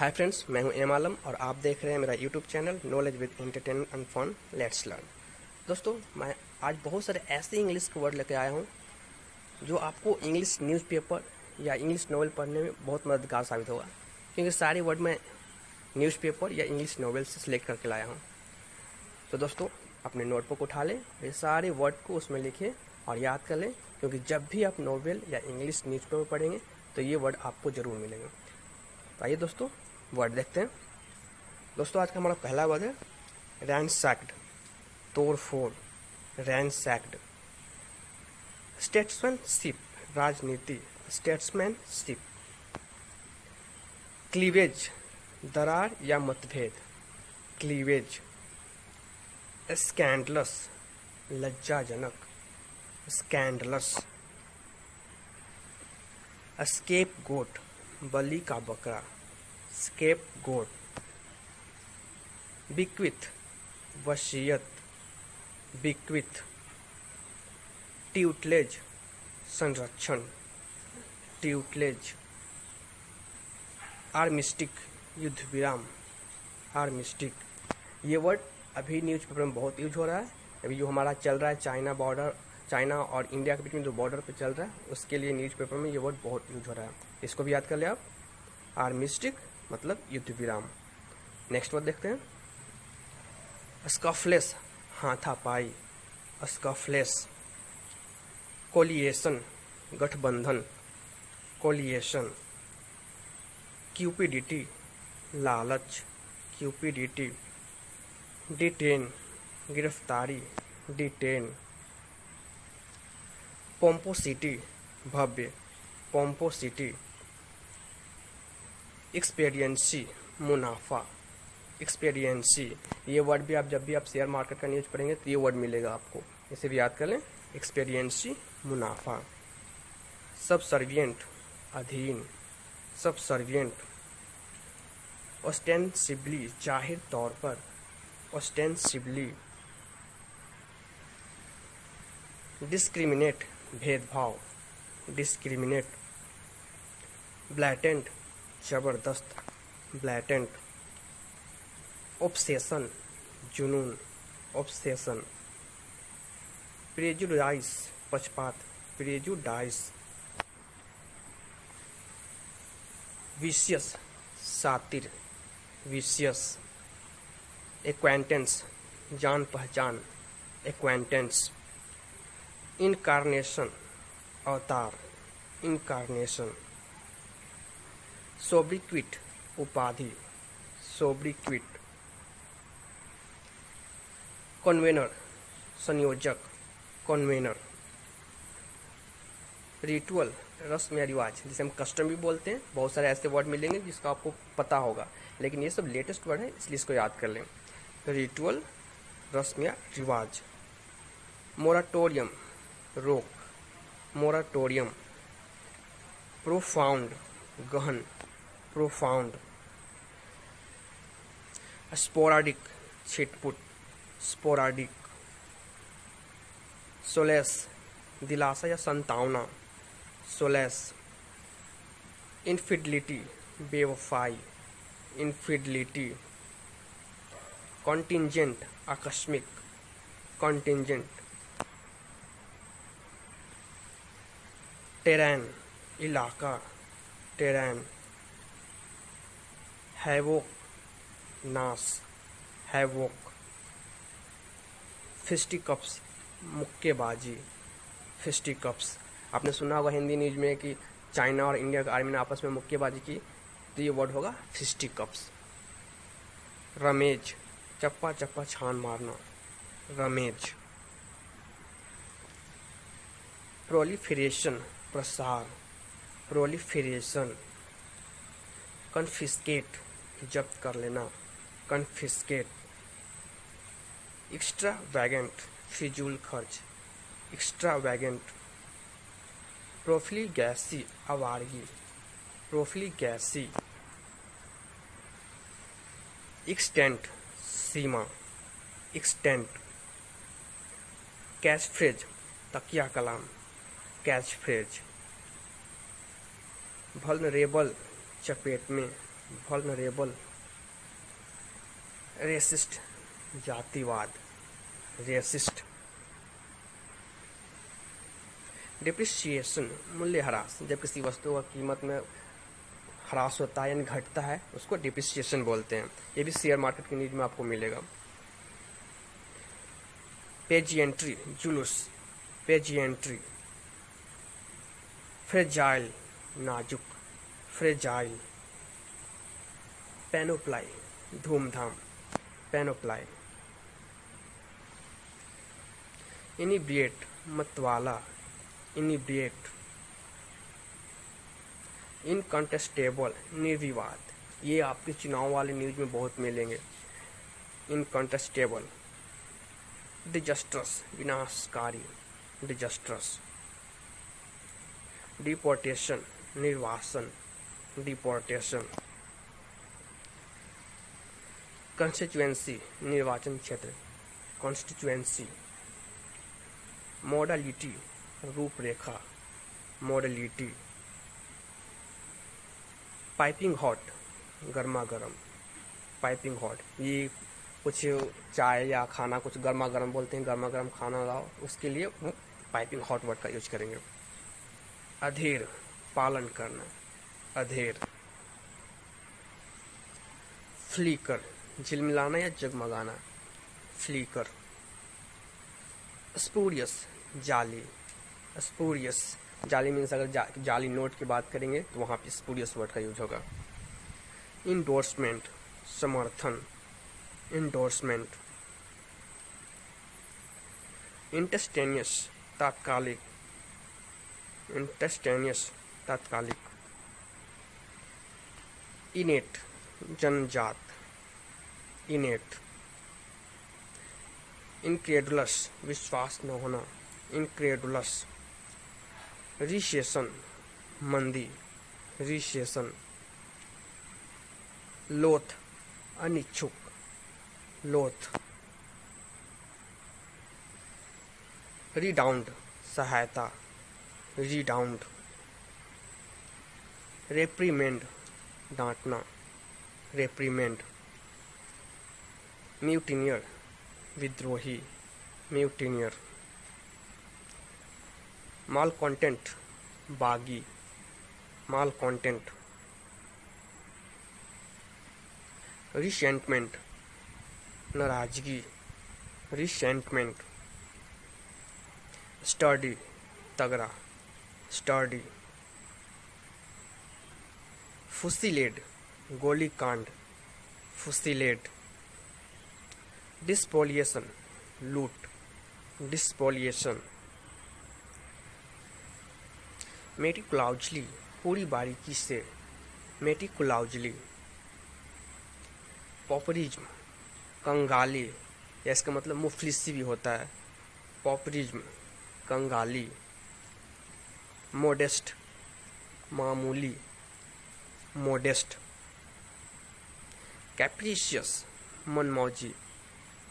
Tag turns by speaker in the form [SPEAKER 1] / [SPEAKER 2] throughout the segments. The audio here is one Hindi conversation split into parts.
[SPEAKER 1] हाय फ्रेंड्स, मैं हूं एम आलम और आप देख रहे हैं मेरा YouTube channel knowledge with entertainment and fun. Let's learn. दोस्तों, मैं आज बहुत सारे ऐसे इंग्लिश के वर्ड लेकर आया हूं जो आपको इंग्लिश न्यूज़पेपर या इंग्लिश नॉवल पढ़ने में बहुत मददगार साबित होगा, क्योंकि सारे वर्ड मैं न्यूज़पेपर या इंग्लिश नॉवल से सिलेक्ट करके लाया हूँ। तो दोस्तों, अपने नोटबुक उठा लें, ये सारे वर्ड को उसमें लिखें और याद कर लें, क्योंकि जब भी आप नॉवल या इंग्लिश न्यूज़पेपर पढ़ेंगे तो ये वर्ड आपको ज़रूर मिलेंगे। तो आइए दोस्तों, वर्ड देखते हैं। दोस्तों, आज का हमारा पहला वर्ड है रैंसैक्ड, तोड़ फोड़, रैंसैक्ड। स्टेट्समैनशिप, राजनीति, स्टेट्समैनशिप। क्लीवेज, दरार या मतभेद, क्लीवेज। स्कैंडलस, लज्जाजनक, स्कैंडलस। स्केप गोट, बलि का बकरा, स्केप गोट। बिक्विथ, वसीयत, बिक्विथ। ट्यूटलेज, संरक्षण, ट्यूटलेज। आर्मिस्टिक, युद्ध विराम, आर्मिस्टिक। ये वर्ड अभी न्यूज़पेपर में बहुत यूज हो रहा है। अभी जो हमारा चल रहा है चाइना और इंडिया के बीच में जो बॉर्डर पे चल रहा है, उसके लिए न्यूज़पेपर में ये वर्ड बहुत यूज हो रहा है। इसको भी याद कर ले आप। आर्मिस्टिक मतलब युद्ध विराम। नेक्स्ट वर्ड देखते हैं। स्कफलेस, हाथापाई, स्कफलेस। कोलिएशन, गठबंधन, कोलिएशन। क्यूपिडिटी, लालच, क्यूपिडिटी। डिटेन, गिरफ्तारी, डिटेन। पोम्पोसिटी, भव्य, पोम्पोसिटी। एक्सपीरियंसी, मुनाफा, एक्सपीरियंसी। ये वर्ड भी आप जब भी आप शेयर मार्केट का न्यूज़ पढ़ेंगे तो ये वर्ड मिलेगा आपको, इसे भी याद कर लें। एक्सपीरियंसी, मुनाफा। सबसर्विएंट, अधीन, सबसर्विएंट। ऑस्टेंसिबली, जाहिर तौर पर, ऑस्टेंसिबली। डिस्क्रिमिनेट, भेदभाव, डिस्क्रिमिनेट। ब्लैटेंट, जबरदस्त, ब्लैटेंट। ऑब्सेशन, जुनून, ऑब्सेशन। प्रेजुडाइस, पक्षपात, प्रेजुडाइस। विशियस, सातिर, विशियस। एक्वेंटेंस, जान पहचान, एक्वेंटेंस। इनकारनेशन, अवतार, इनकारनेशन। सोब्रिक्विट, उपाधि, सोब्रिक्विट। कन्वेनर, संयोजक, कन्वेनर। रिचुअल, रस्म या रिवाज, जिसे हम कस्टम भी बोलते हैं। बहुत सारे ऐसे वर्ड मिलेंगे जिसका आपको पता होगा, लेकिन ये सब लेटेस्ट वर्ड है, इसलिए इसको याद कर लें। रिचुअल, रस्म या रिवाज। मोराटोरियम, रोक, मोराटोरियम। प्रोफाउंड, गहन, प्रोफाउंड। स्पोराडिक, छिटपुट, स्पोराडिक। सोलेस, दिलासा या संतावना, सोलेस। इनफिडलिटी, बेवफाई, इनफिडलिटी। कॉन्टिंजेंट, आकस्मिक, कॉन्टिंजेंट। टेरैन, इलाका, टेरैन। हैवोक, नाश, हैवोक। फिस्टिकप्स, मुक्केबाजी, फिस्टिकप्स। आपने सुना होगा हिंदी न्यूज में कि चाइना और इंडिया का आर्मी ने आपस में मुक्केबाजी की, तो ये वर्ड होगा फिस्टिकप्स। रमेज, चप्पा चप्पा छान मारना, रमेज। प्रोलिफरेशन, प्रसार, प्रोलिफरेशन। कन्फिस्केट, जब्त कर लेना, कन्फिस्केट। एक्स्ट्रावैगेंट, फिजूल खर्च, एक्स्ट्रावैगेंट। प्रोफिलिगैसी, आवारगी, प्रोफिलिगैसी। एक्सटेंट, सीमा, एक्सटेंट। कैच फ्रेज, तकिया कलाम, कैच फ्रेज। वल्नरेबल, चपेट में, वल्नरेबल, रेसिस्ट, जातिवाद, रेसिस्ट। डिप्रिसिएशन, मूल्यह्रास, जब किसी वस्तु का कीमत में ह्रास होता है यानी घटता है उसको डिप्रिसिएशन बोलते हैं। ये भी शेयर मार्केट की न्यूज में आपको मिलेगा। पेजिएंट्री, जुलूस, पेजिएंट्री। फ्रेजाइल, नाजुक, फ्रेजाइल। पेनोप्लाई, धूमधाम, पेनोप्लाई। इनिब्रिएट, मतवाला, इनिब्रिएट। इनकंटेस्टेबल, निर्विवाद, ये आपके चुनाव वाले न्यूज में बहुत मिलेंगे। इनकंटेस्टेबल। डिजास्ट्रस, विनाशकारी, डिजास्ट्रस। डिपोर्टेशन, निर्वासन, डिपोर्टेशन। कंस्टिट्यूएंसी, निर्वाचन क्षेत्र, कॉन्स्टिट्यूएंसी। मॉडलिटी, रूपरेखा, मॉडलिटी। पाइपिंग हॉट, गर्मा गर्म, पाइपिंग हॉट, ये कुछ चाय या खाना कुछ गर्मा गर्म बोलते हैं, गर्मा गर्म खाना लाओ, उसके लिए वो पाइपिंग हॉट वर्ड का यूज करेंगे। अधेर, पालन करना, अधेर। फ्लीकर, झिलमिलाना या जगमगाना, फ्लीकर। स्पूरियस, जाली, स्पूरियस, जाली मीन्स अगर जाली नोट की बात करेंगे तो वहाँ पे स्पूरियस वर्ड का यूज होगा। इंडोर्समेंट, समर्थन, इंडोर्समेंट। इंटेस्टेनियस, तात्कालिक, इंटेस्टेनियस, तात्कालिक। इनेट, जन्मजात, इनेट। इनक्रेडुलस, विश्वास न होना, इनक्रेडुलस। रिसेशन, मंदी, रिसेशन। लोथ, अनिच्छुक, लोथ। रिडाउंड, सहायता, रिडाउंड। रेप्रीमेंड, डांटना, रेप्रीमेंड। म्यूटिनियर, विद्रोही, म्यूटिनियर। माल कॉन्टेंट, बागी, माल कॉन्टेंट। रिसेंटमेंट, नाराजगी, रिसेंटमेंट। स्टडी, तगड़ा, स्टडी। फुसिलेड, गोली कांड, फुसिलेड। डिस्पोलिएशन, लूट, डिस्पोलिएशन। मेटिकुलाउजली, पूरी बारीकी से, मेटिकुलाउजली। पॉपरिज्म, कंगाली, या इसका मतलब मुफलिसी भी होता है, पॉपरिज्म, कंगाली। मोडेस्ट, मामूली, मोडेस्ट। कैप्रिशियस, मनमौजी,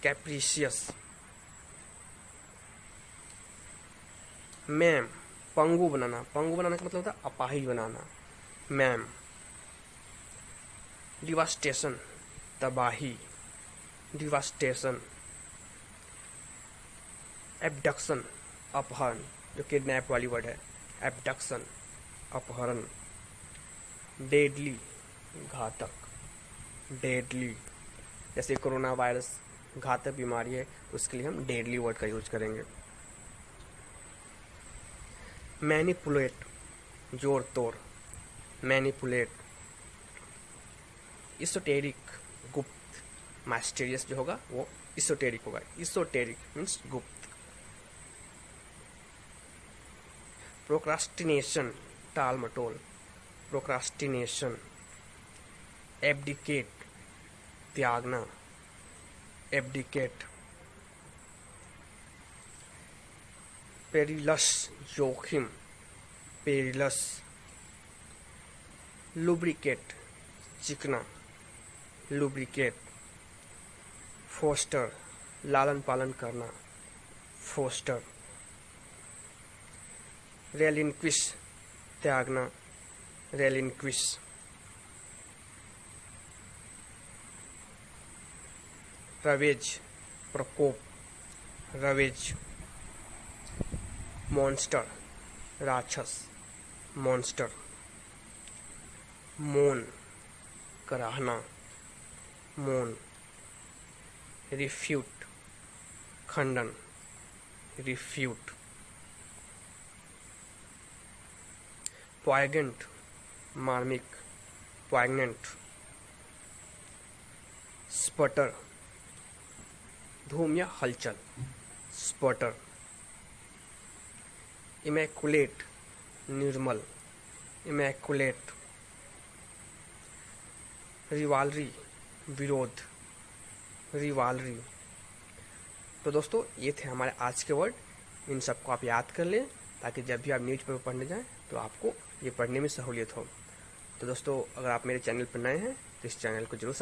[SPEAKER 1] कैप्रिशियस। मैम, पंगु बनाना, पंगु बनाने का मतलब होता है अपाहिज बनाना, मैम। डिवास्टेशन, तबाही, डिवास्टेशन। एब्डक्शन, अपहरण, जो किडनैप वाली वर्ड है, एब्डक्शन, अपहरण। डेडली, घातक, डेडली, जैसे कोरोना वायरस घातक बीमारी है उसके लिए हम डेडली वर्ड का यूज करेंगे। मैनिपुलेट, जोर तोड़, मैनिपुलेट। इsoteric, गुप्त, माइस्टीरियस जो होगा वो इsoteric होगा, इsoteric मीन्स गुप्त। प्रोक्रास्टिनेशन, टाल मटोल, प्रोक्रास्टिनेशन। एब्डिकेट, त्यागना, एब्डिकेट। पेरिलस, जोखिम, पेरिलस। लुब्रिकेट, चिकना, लुब्रिकेट। फोस्टर, लालन पालन करना, फोस्टर। रेलिनक्विश, त्यागना, रेलिनक्विश। रवेज प्रकोप, रवेज। मॉन्स्टर राक्षस, मॉन्स्टर। मौन कराहना, मौन। रिफ्यूट खंडन, रिफ्यूट। पॉइगेंट मार्मिक, पॉइगनेंट। स्पटर धूम या हलचल, स्पटर। इमैकुलेट निर्मल, इमैकुलेट। रिवालरी विरोध, रिवालरी। तो दोस्तों ये थे हमारे आज के वर्ड। इन सबको आप याद कर लें ताकि जब भी आप न्यूज़पेपर पढ़ने जाएं तो आपको ये पढ़ने में सहूलियत हो। तो दोस्तों अगर आप मेरे चैनल पर नए हैं तो इस चैनल को जरूर